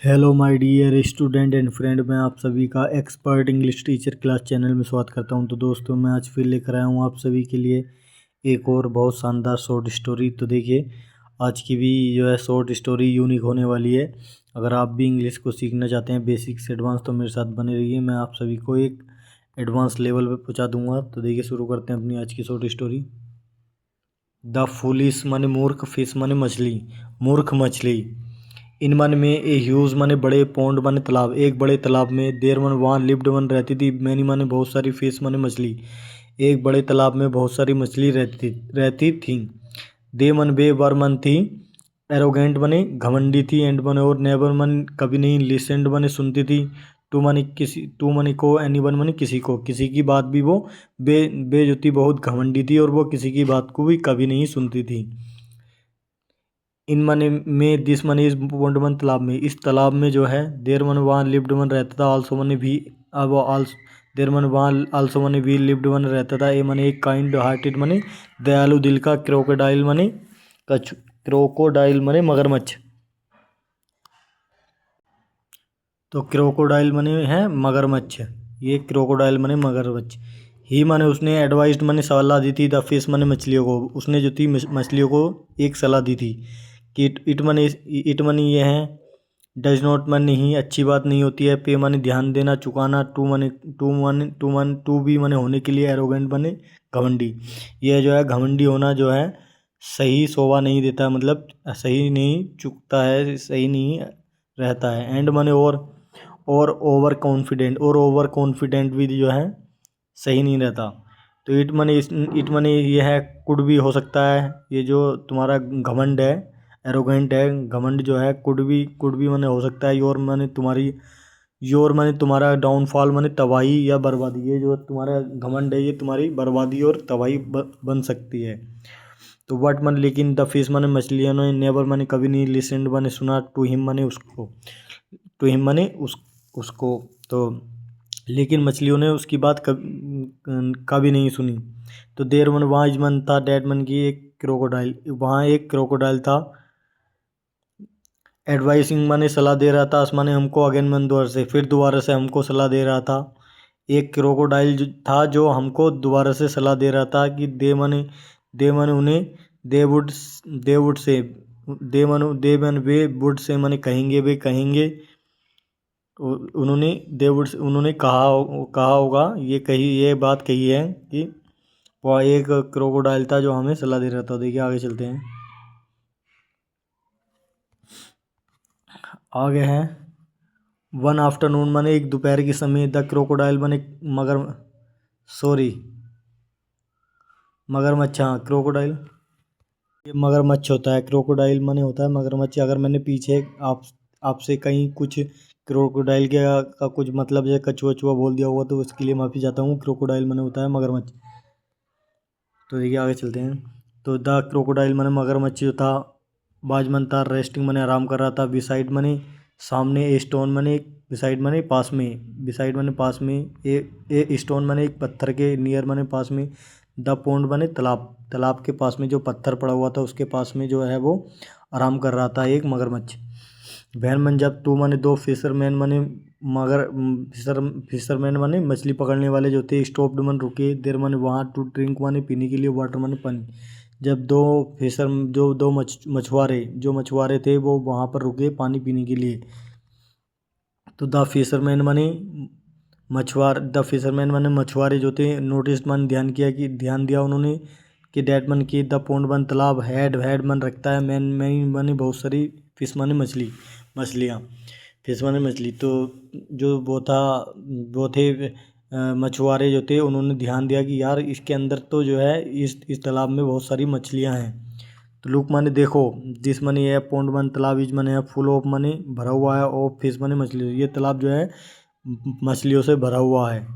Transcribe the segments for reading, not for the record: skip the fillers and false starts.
Hello my dear student and friend, मैं आप सभी का expert English teacher class channel में स्वागत करता हूं। तो दोस्तों, मैं आज फिर लेकर आया हूं आप सभी के लिए एक और बहुत शानदार शॉर्ट स्टोरी। तो देखिए, आज की भी जो है शॉर्ट स्टोरी यूनिक होने वाली है। अगर आप भी इंग्लिश को सीखना चाहते हैं बेसिक से एडवांस, तो मेरे साथ बने रहिए। मैं आप सभी को एक एडवांस लेवल पर पहुँचा दूँगा। तो देखिए, शुरू करते हैं अपनी आज की शॉर्ट स्टोरी। द फूलिश माने मूर्ख, फिश माने मछली, मूर्ख मछली। इन मन में ए ह्यूज माने बड़े, पौंड माने तालाब, एक बड़े तालाब में देर मन वहाँ लिव्ड वन रहती थी, मैनी माने बहुत सारी, फिश माने मछली, एक बड़े तालाब में बहुत सारी मछली रहती थी। दे मन वे वर मन थी, एरोगेंट बने घमंडी थी, एंड बने और नेवर मन कभी नहीं, लिसेंड बने सुनती थी, टू मनी को, एनी वन मनी किसी को, किसी की बात भी वो बेजुती बहुत घमंडी थी और वो किसी की बात को भी कभी नहीं सुनती थी। इन मनी में दिस मनी इस पॉन्ड मन तालाब में, इस तालाब में जो है देर मन वहाँ लिव्ड मन रहता था, आल्सो मनी भी, अब आल्सो देर मन वहाँ आल्सो मनी भी लिव्ड मन रहता था। ए मनी एक काइंड हार्टेड मनी दयालु दिल का, क्रोकोडाइल मनी कछ, क्रोकोडाइल मनी मगरमच्छ। तो क्रोकोडाइल मनी है मगरमच्छ, ये क्रोकोडाइल मनी मगरमच्छ। ही माने उसने, एडवाइस्ड माने सलाह दी थी, द फिश माने मछलियों को, उसने जो थी मछलियों को एक सलाह दी थी कि इट मनी ये है, डज नॉट मन नहीं, अच्छी बात नहीं होती है, पे माने ध्यान देना, चुकाना, टू बी माने होने के लिए, एरोगेंट माने घमंडी। यह जो है घमंडी होना जो है सही शोभा नहीं देता, मतलब सही नहीं चुकता है, सही नहीं रहता है। एंड माने और ओवर कॉन्फिडेंट, और ओवर कॉन्फिडेंट भी जो है सही नहीं रहता। तो इट मनी ये है, कुड भी हो सकता है, ये जो तुम्हारा घमंड है, एरोगेंट है, घमंड जो है, कुड भी माने हो सकता है, योर माने तुम्हारा डाउनफॉल माने तबाही या बर्बादी, ये जो तुम्हारा घमंड है ये तुम्हारी बर्बादी और तबाही बन सकती है। तो वट माने लेकिन, द फिश माने मछलियों ने, नेवर माने कभी नहीं, लिसेंड माने सुना, टू हिम माने उसको, टू हिम माने उसको। तो लेकिन मछलियों ने उसकी बात कभी नहीं सुनी। तो देर मन वाइज मन था, डैड मन की एक क्रोकोडाइल, वहाँ एक क्रोकोडाइल था, एडवाइसिंग माने सलाह दे रहा था, आसमाने हमको, अगेन मन दोबारा से, फिर दोबारा से हमको सलाह दे रहा था। एक क्रोकोडाइल था जो हमको दोबारा से सलाह दे रहा था कि दे मने उन्हें, दे वुड से, दे मन वे वुड से मने कहेंगे, वे कहेंगे, उन्होंने कहा होगा, ये बात कही है कि वह एक क्रोकोडाइल था जो हमें सलाह दे रहा था। देखिए आगे चलते हैं। आगे है, वन आफ्टरनून माने एक दोपहर के समय, द क्रोकोडाइल माने सॉरी मगरमच्छ, हाँ क्रोकोडाइल ये मगरमच्छ होता है, क्रोकोडाइल माने होता है मगरमच्छ। अगर मैंने पीछे आपसे कहीं कुछ क्रोकोडाइल का कुछ मतलब जैसे कछुआ वछुआ बोल दिया होगा तो उसके लिए माफ़ी चाहता हूँ। क्रोकोडाइल माने होता है मगरमच्छ। तो देखिए आगे चलते हैं। तो द क्रोकोडाइल माने मगरमच्छ जो था, बाज मन था, रेस्टिंग माने आराम कर रहा था, बिसाइड माने सामने, ए स्टोन माने बिसाइड माने पास में, बिसाइड माने पास में, ए स्टोन माने एक पत्थर के, नियर माने पास में, द पोंड माने तालाब, तालाब के पास में जो पत्थर पड़ा हुआ था उसके पास में जो है वो आराम कर रहा था एक मगरमच्छ। वैन मन जब, टू माने दो, फिशरमैन माने मगर फिशरमैन माने मछली पकड़ने वाले जो थे, स्टॉप्ड मन रुके, देर माने वहाँ, टू ड्रिंक माने पीने के लिए, वाटर माने पानी। जब दो मछुआरे थे वो वहाँ पर रुके पानी पीने के लिए। तो द फिशरमैन माने मछुआरे जो थे, नोटिस मन ध्यान दिया उन्होंने कि डैट मन की, द पोंड मन तालाब, हैड मन रखता है, मैन माने बहुत सारी, फिश माने मछलियाँ, फिश माने मछली। तो जो वो थे मछुआरे जो थे, उन्होंने ध्यान दिया कि यार इसके अंदर तो जो है इस तालाब में बहुत सारी मछलियाँ हैं। तो लुक माने देखो, दिस मनी है, पोंड मन तालाब, इज मने है, फुल ऑफ मनी भरा हुआ है, ऑफ फिश मनी मछली, ये तालाब जो है मछलियों से भरा हुआ है।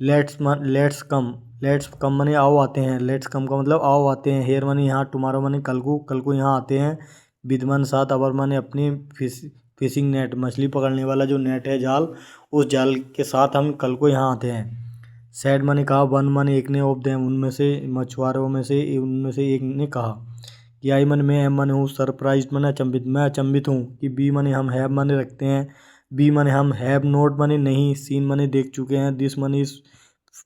लेट्स कम मनी आओ आते हैं, लेट्स कम का मतलब आओ आते हैं, हेयर मनी यहाँ, टुमारो मनी कल को यहाँ आते हैं, विदमन साथ, अवर मनी अपनी, फिशिंग नेट मछली पकड़ने वाला जो नेट है, जाल, उस जाल के साथ हम कल को यहाँ आते हैं। सैड मनी कहा, वन मनी एक ने, ऑफ देम उनमें से, मछुआरों में से उनमें से एक ने कहा ये आई माने मैं, एम माने हूँ, सरप्राइज माने अचंभित, मैं अचंभित हूँ कि बी माने हम, हैव माने रखते हैं, बी माने हम, हैव नोट माने नहीं, सीन माने देख चुके हैं, दिस माने इस,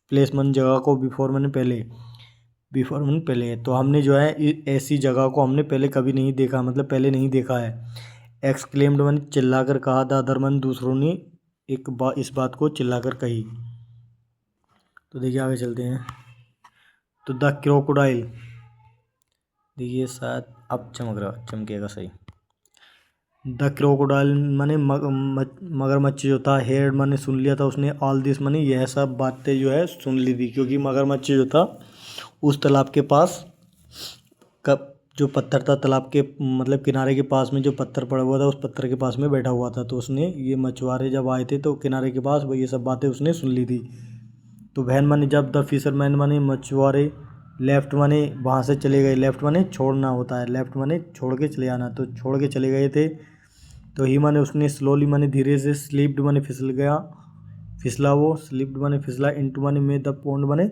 प्लेस माने जगह को, बिफोर माने पहले, बिफोर माने पहले, तो हमने जो है ऐसी जगह को हमने पहले कभी नहीं देखा, मतलब पहले नहीं देखा है। एक्सक्लेम्ड माने चिल्लाकर कहा, द अदर माने दूसरों ने इस बात को चिल्लाकर कही। तो देखिए आगे चलते हैं। तो द क्रोकोडाइल, देखिए शायद अब चमकेगा सही। द क्रोकोडाइल माने मगरमच्छ जो था, हेड माने सुन लिया था उसने, ऑल दिस माने यह सब बातें जो है सुन ली थी, क्योंकि मगरमच्छ जो था उस तालाब के पास कब जो पत्थर था तालाब के मतलब किनारे के पास में जो पत्थर पड़ा हुआ था उस पत्थर के पास में बैठा हुआ था, तो उसने ये मछुआरे जब आए थे तो किनारे के पास वो ये सब बातें उसने सुन ली थी। तो वैन माने जब, द फिशरमैन माने मछुआरे, लेफ्ट माने वहाँ से चले गए, लेफ्ट माने छोड़ना होता है, लेफ्ट माने छोड़ के चले आना, तो छोड़ के चले गए थे। तो ही माने उसने, स्लोली माने धीरे से, स्लिप्ड माने फिसल गया, फिसला वो, स्लिप्ड माने फिसला, इनटू माने में, द पोंड माने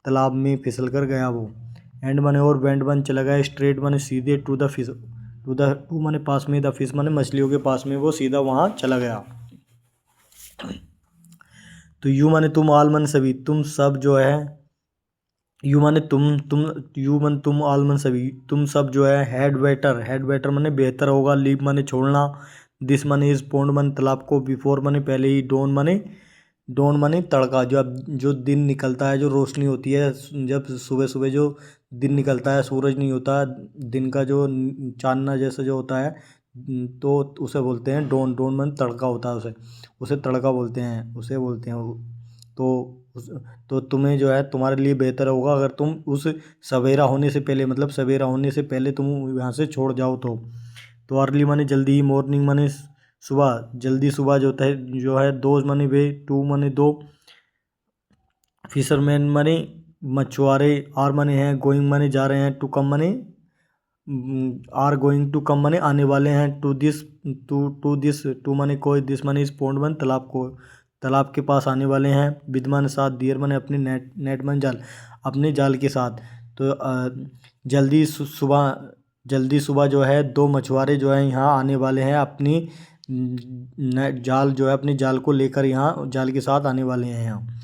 तालाब में फिसल कर गया वो, एंड माने और, वेंट माने चला गया, स्ट्रेट माने सीधे, टू द फिश, टू माने पास में, द फिश माने मछलियों के पास में, वो सीधा वहाँ चला गया। तो यू माने तुम, ऑल माने सभी, तुम सब जो है, यू माने तुम यू माने तुम, ऑल माने सभी, तुम सब जो है, हैड बेटर, हैड बेटर माने बेहतर होगा, लीव माने छोड़ना, दिस माने इस, पोंड माने तालाब को, बिफोर माने पहले ही, डोन माने तड़का, जो दिन निकलता है, जो रोशनी होती है, जब सुबह सुबह जो दिन निकलता है, सूरज नहीं होता, दिन का जो चांदना जैसा जो होता है, तो उसे बोलते हैं डोन, डोन माने तड़का होता है, उसे उसे तड़का बोलते हैं, उसे बोलते हैं तो उस तो तुम्हें जो है, तुम्हारे लिए बेहतर होगा अगर तुम उस सवेरा होने से पहले, मतलब सवेरा होने से पहले तुम यहाँ से छोड़ जाओ। तो अर्ली माने जल्दी ही, मॉर्निंग माने सुबह, जल्दी सुबह जो है दोज माने वे, टू माने दो, फिशरमैन माने मछुआरे, आर माने हैं, गोइंग माने जा रहे हैं, टू कम माने आर गोइंग टू कम माने आने वाले हैं, टू दिस, टू माने कोई, दिस माने इस, पोंड माने तालाब को, तालाब के पास आने वाले हैं, विद माने साथ, दियर माने अपने, नेट माने जाल, अपने जाल के साथ। तो जल्दी सुबह जो है दो मछुआरे जो है यहाँ आने वाले हैं, अपनी जाल जो है, अपने जाल को लेकर यहाँ, जाल के साथ आने वाले हैं यहाँ।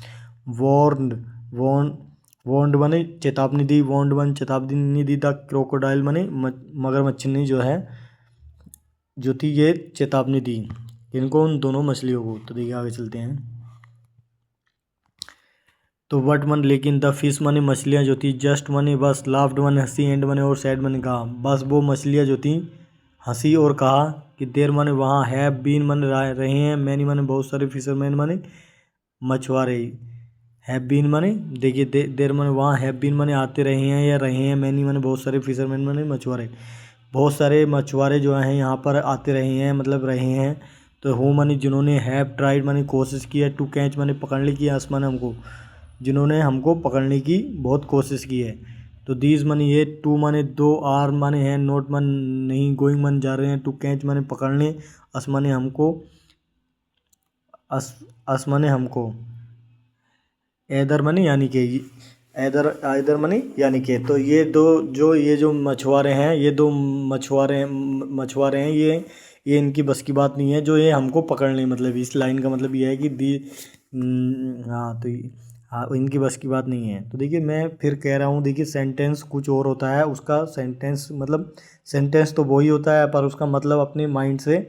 वॉर्न वॉन वॉन्ड बने चेतावनी दी, वॉन्ड बन चेतावनी दी, द क्रोकोडाइल बने मगरमच्छ ने जो है, जो थी ये चेतावनी दी, इनको, उन दोनों मछलियों को। तो देखिए आगे चलते हैं। तो वट मन, लेकिन, द फिश मने मछलियाँ जो थी, जस्ट मने बस, लाफ्ड मने हंसी, एंड मने और, सैड मने कहा, बस वो मछलियाँ जो थी हंसी और कहा कि, देर मने वहाँ, हैव बीन मने रहे हैं, मैनी मने बहुत सारे, फिशरमैन मने मछुआरे, हैव बीन मने देखिए देर मने वहाँ, हैव बीन मने आते रहे हैं या रहे हैं, मैनी मने बहुत सारे, फिशरमैन मने मछुआरे, बहुत सारे मछुआरे जो हैं यहाँ पर आते रहे हैं, मतलब रहे हैं। तो हु मनी जिन्होंने, हैव ट्राइड मनी कोशिश की है, टू कैच मनी पकड़ने की, आस माने हमको, जिन्होंने हमको पकड़ने की बहुत कोशिश की है। तो दीज मनी ये, टू माने दो, आर माने हैं, नोट मन नहीं, गोइंग मन जा रहे हैं, टू कैच माने पकड़ने, अस माने हमको, अस माने हमको, एदर माने यानी कि, एदर माने यानी कि। तो ये जो मछुआरे हैं, ये दो मछुआरे हैं, ये इनकी बस की बात नहीं है जो ये हमको पकड़ लें, मतलब इस लाइन का मतलब ये है कि हाँ तो हाँ इनकी बस की बात नहीं है। तो देखिए मैं फिर कह रहा हूँ, देखिए सेंटेंस कुछ और होता है, उसका सेंटेंस मतलब, सेंटेंस तो वही होता है पर उसका मतलब अपने माइंड से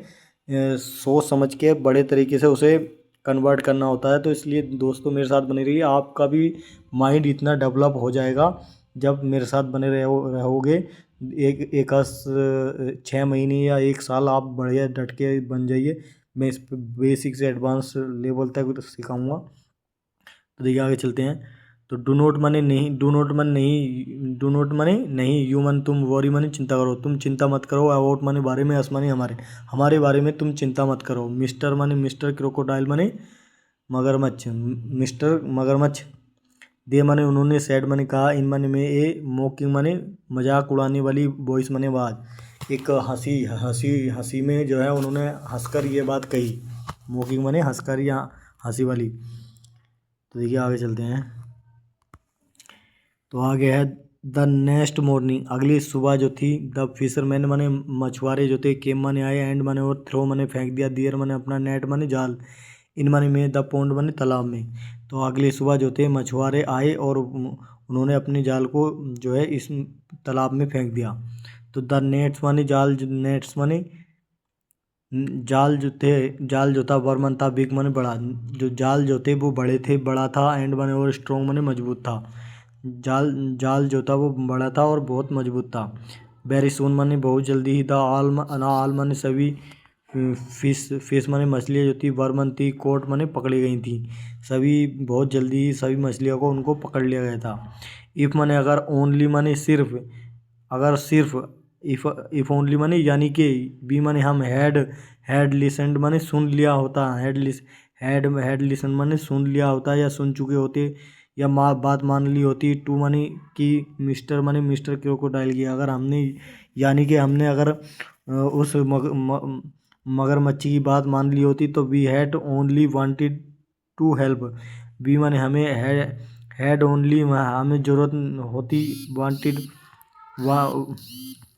सोच समझ के बड़े तरीके से उसे कन्वर्ट करना होता है। तो इसलिए दोस्तों मेरे साथ बने रहिए, आपका भी माइंड इतना डेवलप हो जाएगा जब मेरे साथ बने रहोगे। एक 6 महीने या 1 साल आप बढ़िया डट के बन जाइए। मैं इस बेसिक से एडवांस लेवल तक सिखाऊंगा। तो देखिए आगे चलते हैं। तो डू नोट माने नहीं, डू नोट माने नहीं, यू मन तुम, वॉरी माने चिंता करो, तुम चिंता मत करो, अबाउट माने बारे में, अस माने हमारे बारे में तुम चिंता मत करो, मिस्टर माने मिस्टर, क्रोकोडाइल माने मगरमच्छ, मिस्टर मगरमच्छ, दे माने उन्होंने, सैड माने कहा, इन माने में, ए मोकिंग माने मजाक उड़ाने वाली, वॉइस माने आवाज़, एक हंसी में जो है उन्होंने हंसकर ये बात कही, मोकिंग माने हंसकर या हंसी वाली। तो देखिए आगे चलते हैं। तो आगे है द नेक्स्ट मॉर्निंग, अगली सुबह जो थी, द फिशरमैन माने मछुआरे जो थे, केम माने आए, एंड माने और थ्रो माने फेंक दिया, दियर माने अपना, नेट माने जाल, इन माने में, द पॉन्ड माने तालाब में। तो अगली सुबह जो थे मछुआरे आए और उन्होंने अपने जाल को जो है इस तालाब में फेंक दिया। तो द नेट्स माने जाल, नेट्स माने जाल जो थे, जाल जो था, वर्मन था, बिग माने बड़ा, जो जाल जो थे वो बड़े थे, बड़ा था, एंड माने और स्ट्रॉन्ग माने मजबूत था। जाल जाल जो था वो बड़ा था और बहुत मजबूत था। वेरी सून माने बहुत जल्दी ही, द आल माने सभी, फिश माने मछलियाँ जो थी, वर्मन थी, कोट माने पकड़ी गई थी, सभी बहुत जल्दी ही सभी मछलियों को उनको पकड़ लिया गया था। इफ़ माने अगर, ओनली माने सिर्फ, अगर सिर्फ, इफ ओनली माने यानी कि, बी माने हम, हैड लिसनड माने सुन लिया होता, हैड लिसन माने सुन लिया होता या सुन चुके होते या बात मान ली होती। टू माने कि, मिस्टर माने मिस्टर क्रोकोडाइल की, अगर हमने, यानी कि हमने अगर उस मगरमच्छ की बात मान ली होती तो we had only wanted to help. We माने हमें, हैड ओनली हमें ज़रूरत होती, wanted,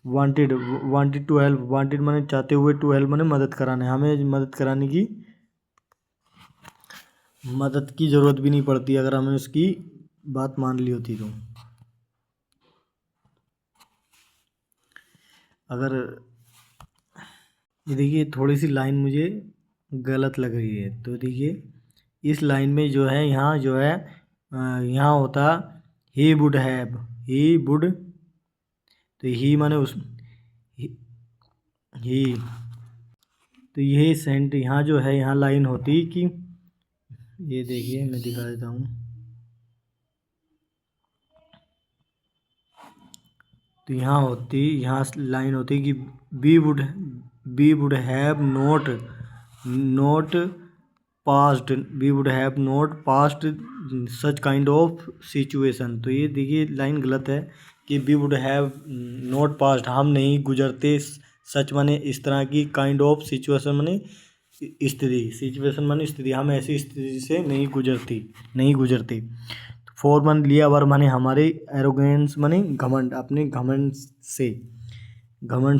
wanted wanted to help, wanted माने चाहते हुए, टू हेल्प माने मदद कराने, हमें मदद कराने की, मदद की ज़रूरत भी नहीं पड़ती अगर हमें उसकी बात मान ली होती तो। अगर ये देखिए थोड़ी सी लाइन मुझे गलत लग रही है, तो देखिए इस लाइन में जो है, यहाँ जो है, यहाँ होता he would have, he would, तो ही माने उस, ही, तो ये सेंट यहाँ जो है, यहाँ लाइन होती कि, ये देखिए मैं दिखा देता हूँ, तो यहाँ होती, यहाँ लाइन होती कि we would have not passed, we would have not passed such kind of situation. तो ये देखिए लाइन गलत है कि we would have not passed, हम नहीं गुजरते, सच माने इस तरह की, काइंड ऑफ सिचुएशन माने स्थिति, सिचुएशन माने स्थिति, हम ऐसी स्थिति से नहीं गुजरते। फोर मान लिया, वर माने हमारे, एरोगेंस माने घमंड, अपने घमंड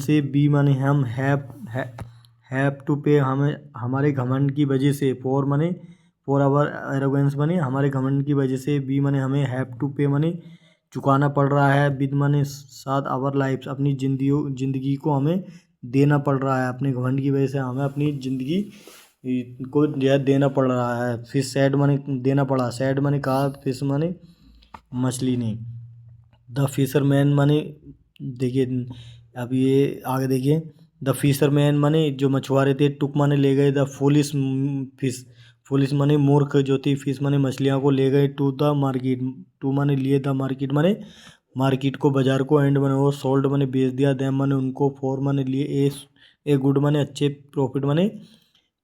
से, बी माने हम, हैव टू पे, हमें हमारे घमंड की वजह से, फोर माने फॉर आवर एरोगेंस माने हमारे घमंड की वजह से, बी माने हमें, हैव टू पे माने चुकाना पड़ रहा है, विद माने साथ, आवर लाइफ अपनी जिंदगी को हमें देना पड़ रहा है, अपने घमंड की वजह से हमें अपनी ज़िंदगी को जो है देना पड़ रहा है। फिर सैड माने देना पड़ा, सैड माने कहा, फिश माने मछली ने, द फिशरमैन माने, देखिए अब ये आगे देखिए, द फिशरमैन माने जो मछुआरे थे, टुक माने ले गए, द फुलिश फिश, फुलिश माने मूर्ख जो थी, फिश माने मछलियाँ को ले गए, टू द मार्केट, टू माने लिए, द मार्केट माने मार्केट को, बाजार को, एंड माने और सोल्ड माने बेच दिया, दैम माने उनको, फोर माने लिए, ए गुड माने अच्छे, प्रॉफिट माने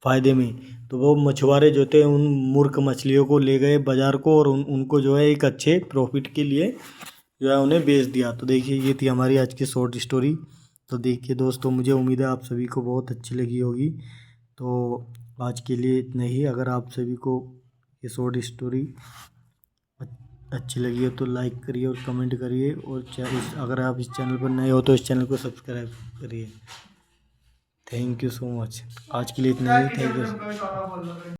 फ़ायदे में। तो वो मछुआरे जो थे उन मूर्ख मछलियों को ले गए बाज़ार को और उनको जो है एक अच्छे प्रॉफिट के लिए जो है उन्हें बेच दिया। तो देखिए ये थी हमारी आज की शॉर्ट स्टोरी। तो देखिए दोस्तों, मुझे उम्मीद है आप सभी को बहुत अच्छी लगी होगी। तो आज के लिए इतना ही। अगर आप सभी को ये शॉर्ट स्टोरी अच्छी लगी हो तो लाइक करिए और कमेंट करिए, और अगर आप इस चैनल पर नए हो तो इस चैनल को सब्सक्राइब करिए। Thank you so much. आज के लिए इतना ही। Thank you.